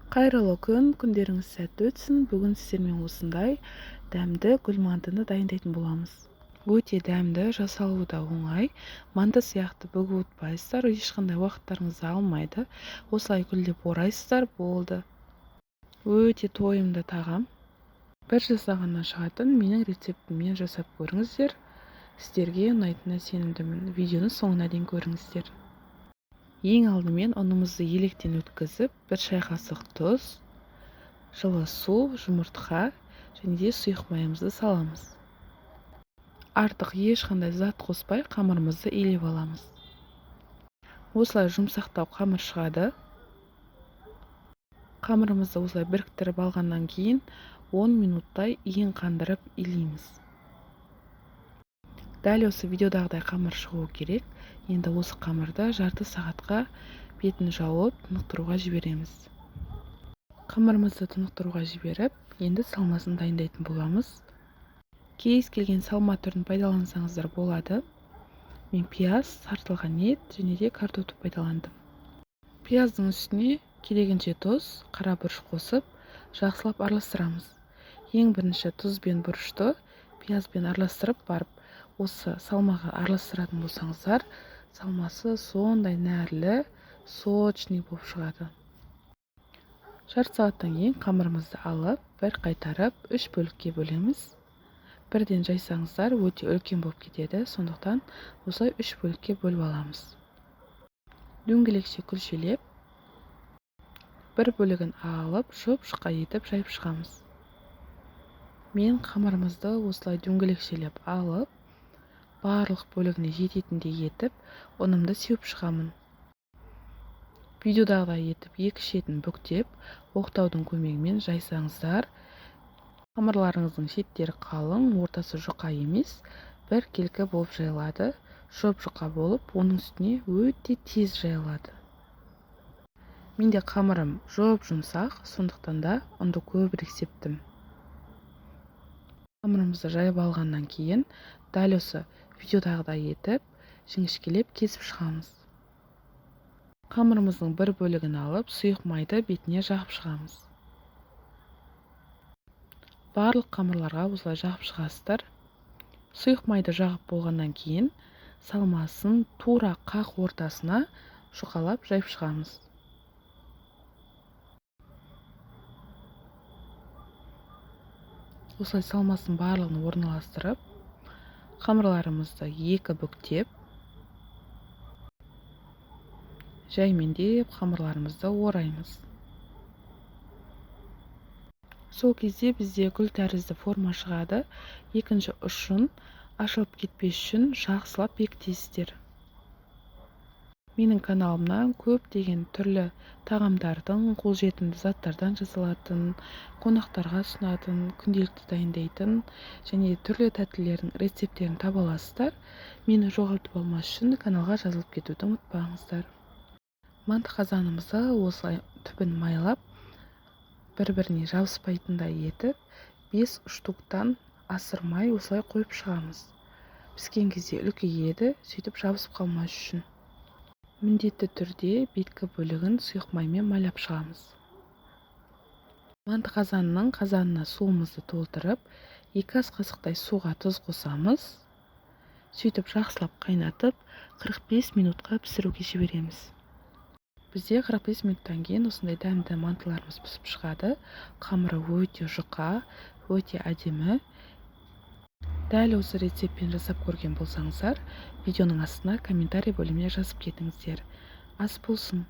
Қайырлы күн, күндеріңіз сәтті өтсін. Бүгін сіздермен осындай дәмді гүл мантыны дайындайтын боламыз. Өте дәмді, жасалуы да оңай. Манты сияқты бүгіп ұтпайсыздар, ешқандай уақыттарыңызды алмайды. Осылай гүлдеп орайсыздар, болды. Өте тойымды тағам. Бір жасағаннан шығатын менің рецептіммен жасап көріңіздер. Сіздерге ұнайтынына сенімдімін. Видеоны соңына дейін көріңіздер. Ең алдымен ұнымызды електен өткізіп, бір шай қасық тұз, жылы су, жұмыртқа және де сұйық майымызды саламыз. Артық ешқандай зат қоспай қамырымызды илеп аламыз. Осылай жұмсақтау қамыр шығады. Қамырымызды осылай біріктіріп алғаннан кейін 10 минуттай иін қандырып илейміз. Дәл осы видеодағыдай қамыр шығуы керек. Енді осы қамырды жарты сағатқа бетін жауып тынықтыруға жібереміз. Қамырымызды тынықтыруға жіберіп, енді салмасын дайындайтын боламыз. Кез келген салма түрін пайдалансаңыздар болады. Мен пияз, сартылған ет және де картопты пайдаландым. Пияздың үстіне керегінше тұз, қара бұрыш қосып, жақсылап араластырамыз. Ең бірінші тұз бен бұрышты пиязбен араластырып барып, осы салмаға араластыратын болсаңыздар, салмасы сондай нәрлі, сочный болып шығады. Жарты сағаттан кейін қамырымызды алып, бір қайтарып, 3 бөлікке бөлеміз. Бірден жайсаңыздар, өте үлкен болып кетеді, сондықтан осылай 3 бөлікке бөліп аламыз. Дөңгелекше күлшелеп, бір бөлігін алып, жұп-жұқа етіп жайып шығамыз. Мен қамырымызды осылай дөңгелекшелеп алып, барлық бөлігіне жететіндей етіп, ұнымды сеуіп шығамын. Видеодағыдай етіп, екі шетін бүктеп, оқтаудың көмегімен жайсаңыздар, қамырларыңыздың шеттері қалың, ортасы жұқа емес, бір келкі болып жайылады. Жұп-жұқа болып, оның үстіне өте тез жайылады. Менде қамырым жұп-жұмсақ, сондықтан да ұнды көбірек септім. Қамырымызды жайып алғаннан кейін, дәл осы видеодағыдай етіп, жіңішкелеп кесіп шығамыз. Қамырымыздың бір бөлігін алып, сұйық майды бетіне жағып шығамыз. Барлық қамырларға осылай жағып шығасыздар. Сұйық майды жағып болғаннан кейін, салмасын тура қақ ортасына жұқалап жайып шығамыз. Осылай салмасын барлығын орналастырып, қамырларымызды екі бүктеп, жаймендеп қамырларымызды ораймыз. Сол кезде бізде гүл тәрізді форма шығады. Екінші ұшын ашылып кетпес үшін жақсылап бекітесіздер. Менің каналымнан көптеген түрлі тағамдардың, қолжетімді заттардан жасалатын, қонақтарға ұсынатын, күнделікті дайындайтын және түрлі тәттілердің рецепттерін таба аласыздар. Мені жоғалтып алмас үшін каналға жазылып кетуді ұмытпаңыздар. Манты қазанымызды осылай түбін майлап, бір-біріне жабыспайтындай етіп, 5 штуктан асырмай осылай қойып шығамыз. Піскен кезде үлкейеді, сөйтіп жабысып қалмас үшін. Міндетті түрде беткі бөлігін сұйық маймен майлап шығамыз. Манты қазанының қазанына суымызды толтырып, 2 ас қасықтай суға тұз қосамыз. Сөйтіп жақсылап қайнатып, 45 минутқа пісіруге жібереміз. Бізде 45 минуттан кейін осындай дәмді мантыларымыз пісіп шығады. Қамыры өте жұқа, өте әдемі. Дәл осы рецептпен жасап көрген болсаңыздар, видеоның астына комментарий бөліміне жазып кетіңіздер. Ас болсын!